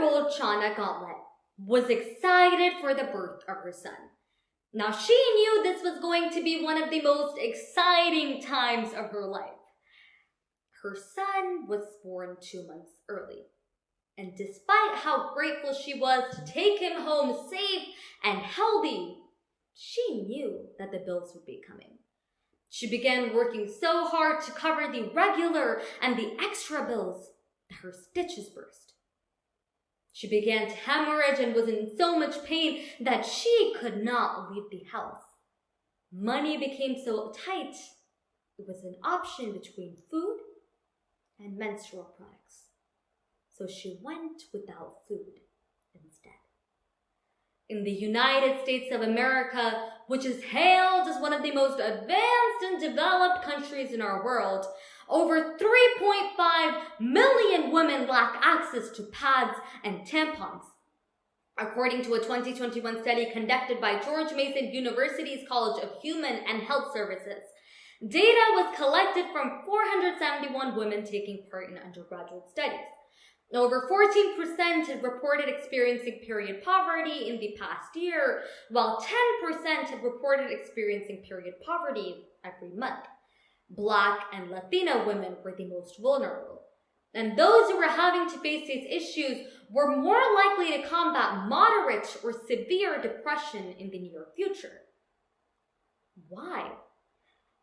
9-year-old Chana Gauntlet was excited for the birth of her son. Now, she knew this was going to be one of the most exciting times of her life. Her son was born 2 months early. And despite how grateful she was to take him home safe and healthy, she knew that the bills would be coming. She began working so hard to cover the regular and the extra bills that her stitches burst. She began to hemorrhage and was in so much pain that she could not leave the house. Money became so tight, it was an option between food and menstrual products. So she went without food instead. In the United States of America, which is hailed as one of the most advanced and developed countries in our world, over 3.5 million women lack access to pads and tampons. According to a 2021 study conducted by George Mason University's College of Human and Health Services, data was collected from 471 women taking part in undergraduate studies. Over 14% had reported experiencing period poverty in the past year, while 10% had reported experiencing period poverty every month. Black and Latina women were the most vulnerable, and those who were having to face these issues were more likely to combat moderate or severe depression in the near future. Why?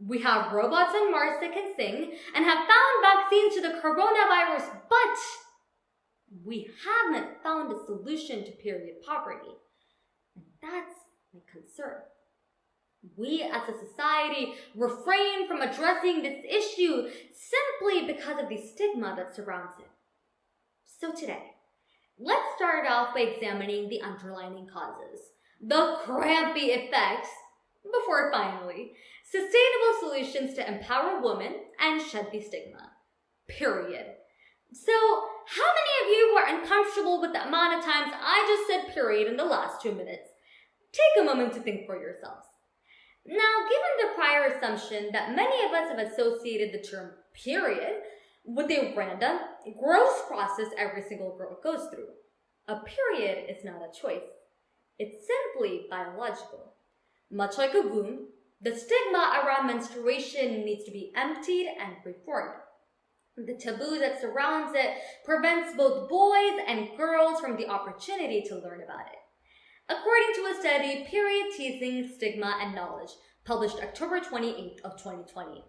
We have robots on Mars that can sing and have found vaccines to the coronavirus, but we haven't found a solution to period poverty. And that's my concern. We as a society refrain from addressing this issue simply because of the stigma that surrounds it. So today, let's start off by examining the underlying causes, the crampy effects, before finally, sustainable solutions to empower women and shed the stigma. Period. So, how many of you were uncomfortable with the amount of times I just said period in the last 2 minutes? Take a moment to think for yourselves. Now, given the prior assumption that many of us have associated the term period with a random growth process every single girl goes through, a period is not a choice. It's simply biological. Much like a wound, the stigma around menstruation needs to be emptied and reformed. The taboo that surrounds it prevents both boys and girls from the opportunity to learn about it. According to a study, Period Teasing, Stigma, and Knowledge, published October 28th of 2020,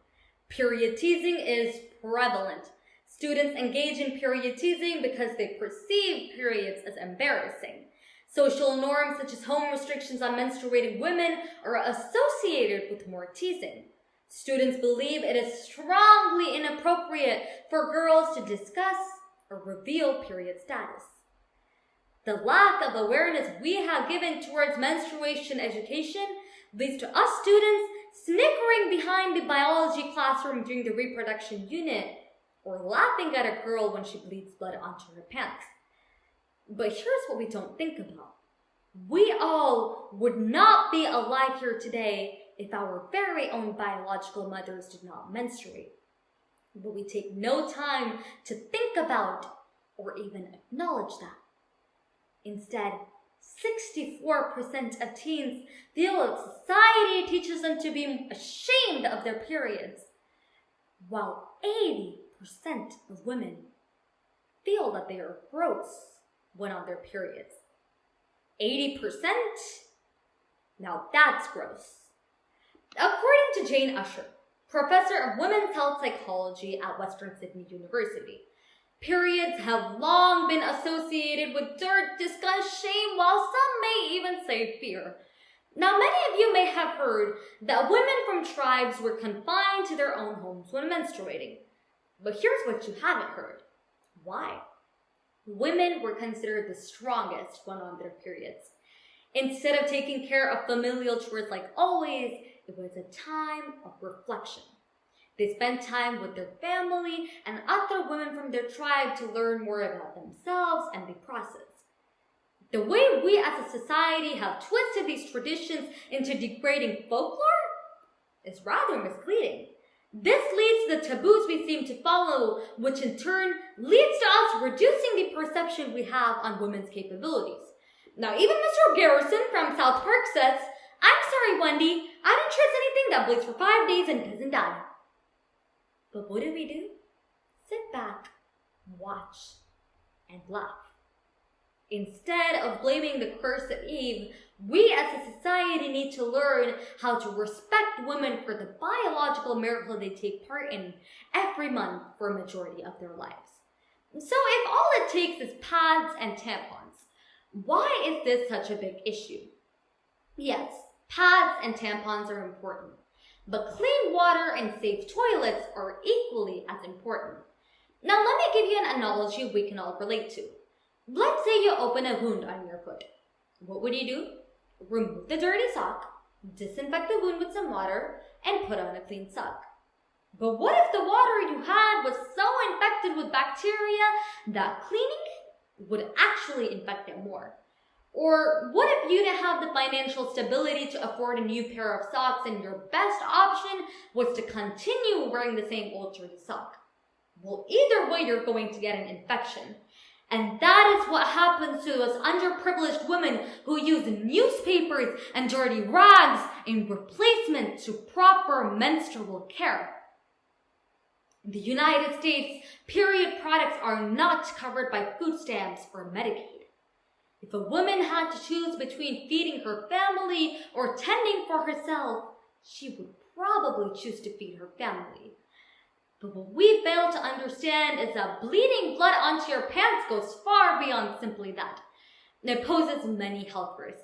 period teasing is prevalent. Students engage in period teasing because they perceive periods as embarrassing. Social norms such as home restrictions on menstruating women are associated with more teasing. Students believe it is strongly inappropriate for girls to discuss or reveal period status. The lack of awareness we have given towards menstruation education leads to us students snickering behind the biology classroom during the reproduction unit or laughing at a girl when she bleeds blood onto her pants. But here's what we don't think about. We all would not be alive here today if our very own biological mothers did not menstruate. But we take no time to think about or even acknowledge that. Instead, 64% of teens feel that society teaches them to be ashamed of their periods, while 80% of women feel that they are gross when on their periods. 80%? Now that's gross. According to Jane Usher, professor of women's health psychology at Western Sydney University, periods have long been associated with dirt, disgust, shame, while some may even say fear. Now, many of you may have heard that women from tribes were confined to their own homes when menstruating. But here's what you haven't heard. Why? Women were considered the strongest when on their periods. Instead of taking care of familial chores like always, it was a time of reflection. They spent time with their family and other women from their tribe to learn more about themselves and the process. The way we as a society have twisted these traditions into degrading folklore is rather misleading. This leads to the taboos we seem to follow, which in turn leads to us reducing the perception we have on women's capabilities. Now, even Mr. Garrison from South Park says, "I'm sorry, Wendy, I don't trust anything that bleeds for 5 days and doesn't die." But what do? Sit back, watch, and laugh. Instead of blaming the curse of Eve, we as a society need to learn how to respect women for the biological miracle they take part in every month for a majority of their lives. So if all it takes is pads and tampons, why is this such a big issue? Yes, pads and tampons are important, but clean water and safe toilets are equally as important. Now let me give you an analogy we can all relate to. Let's say you open a wound on your foot. What would you do? Remove the dirty sock, disinfect the wound with some water, and put on a clean sock. But what if the water you had was so infected with bacteria that cleaning would actually infect it more? Or what if you didn't have the financial stability to afford a new pair of socks and your best option was to continue wearing the same old dirty sock? Well, either way, you're going to get an infection. And that is what happens to those underprivileged women who use newspapers and dirty rags in replacement to proper menstrual care. In the United States, period products are not covered by food stamps or Medicaid. If a woman had to choose between feeding her family or tending for herself, she would probably choose to feed her family. But what we fail to understand is that bleeding blood onto your pants goes far beyond simply that. It poses many health risks.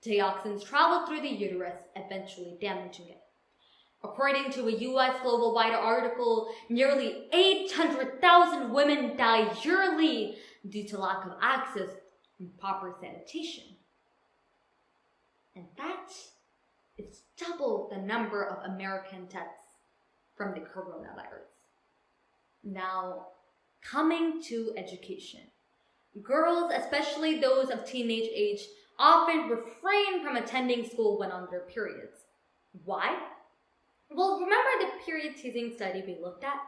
Dioxins travel through the uterus, eventually damaging it. According to a U.S. Global-wide article, nearly 800,000 women die yearly due to lack of access and proper sanitation. And that is double the number of American deaths from the coronavirus. Now, coming to education. Girls, especially those of teenage age, often refrain from attending school when on their periods. Why? Well, remember the period teasing study we looked at?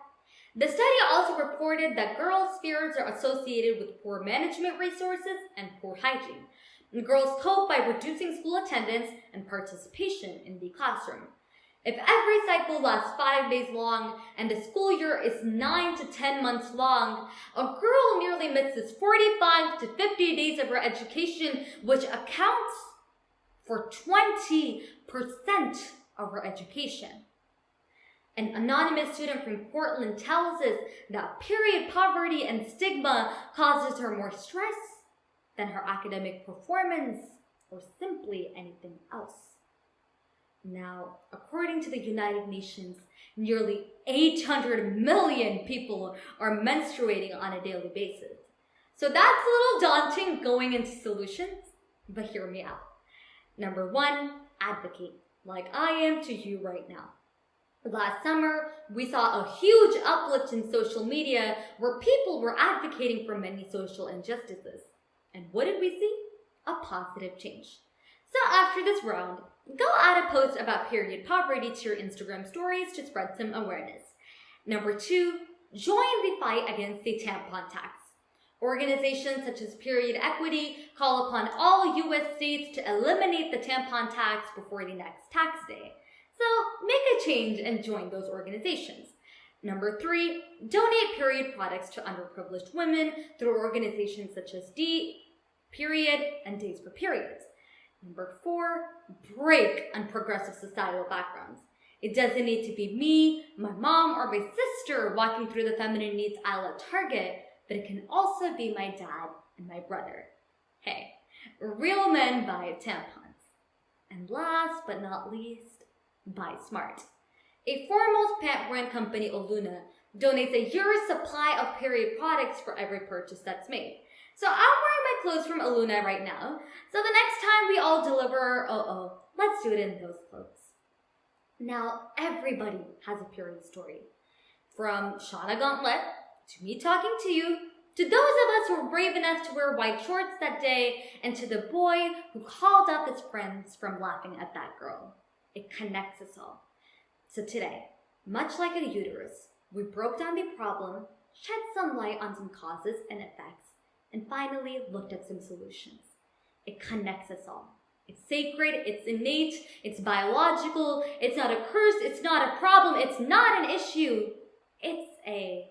The study also reported that girls' fears are associated with poor management resources and poor hygiene. And girls cope by reducing school attendance and participation in the classroom. If every cycle lasts 5 days long and the school year is 9 to 10 months long, a girl nearly misses 45 to 50 days of her education, which accounts for 20% of her education. An anonymous student from Portland tells us that period poverty and stigma causes her more stress than her academic performance or simply anything else. Now, according to the United Nations, nearly 800 million people are menstruating on a daily basis. So that's a little daunting going into solutions, but hear me out. Number 1, advocate, like I am to you right now. Last summer, we saw a huge uplift in social media where people were advocating for many social injustices. And what did we see? A positive change. So after this round, go add a post about period poverty to your Instagram stories to spread some awareness. Number 2, join the fight against the tampon tax. Organizations such as Period Equity call upon all U.S. states to eliminate the tampon tax before the next tax day. So make a change and join those organizations. Number 3, donate period products to underprivileged women through organizations such as Period and Days for Periods. Number 4, break on progressive societal backgrounds. It doesn't need to be me, my mom, or my sister walking through the feminine needs aisle at Target, but it can also be my dad and my brother. Hey, real men buy tampons. And last but not least, buy smart. A foremost pant brand company, Oluna, donates a year's supply of period products for every purchase that's made. So I'm wearing my clothes from Oluna right now. So the next time we all deliver, let's do it in those clothes. Now, everybody has a period story. From Shauna Gauntlet, to me talking to you, to those of us who were brave enough to wear white shorts that day, and to the boy who called up his friends from laughing at that girl. It connects us all. So today, Much like a uterus, we broke down the problem, shed some light on some causes and effects, and finally looked at some solutions. It connects us all. It's sacred, it's innate, it's biological, it's not a curse, it's not a problem, it's not an issue. It's a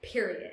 period.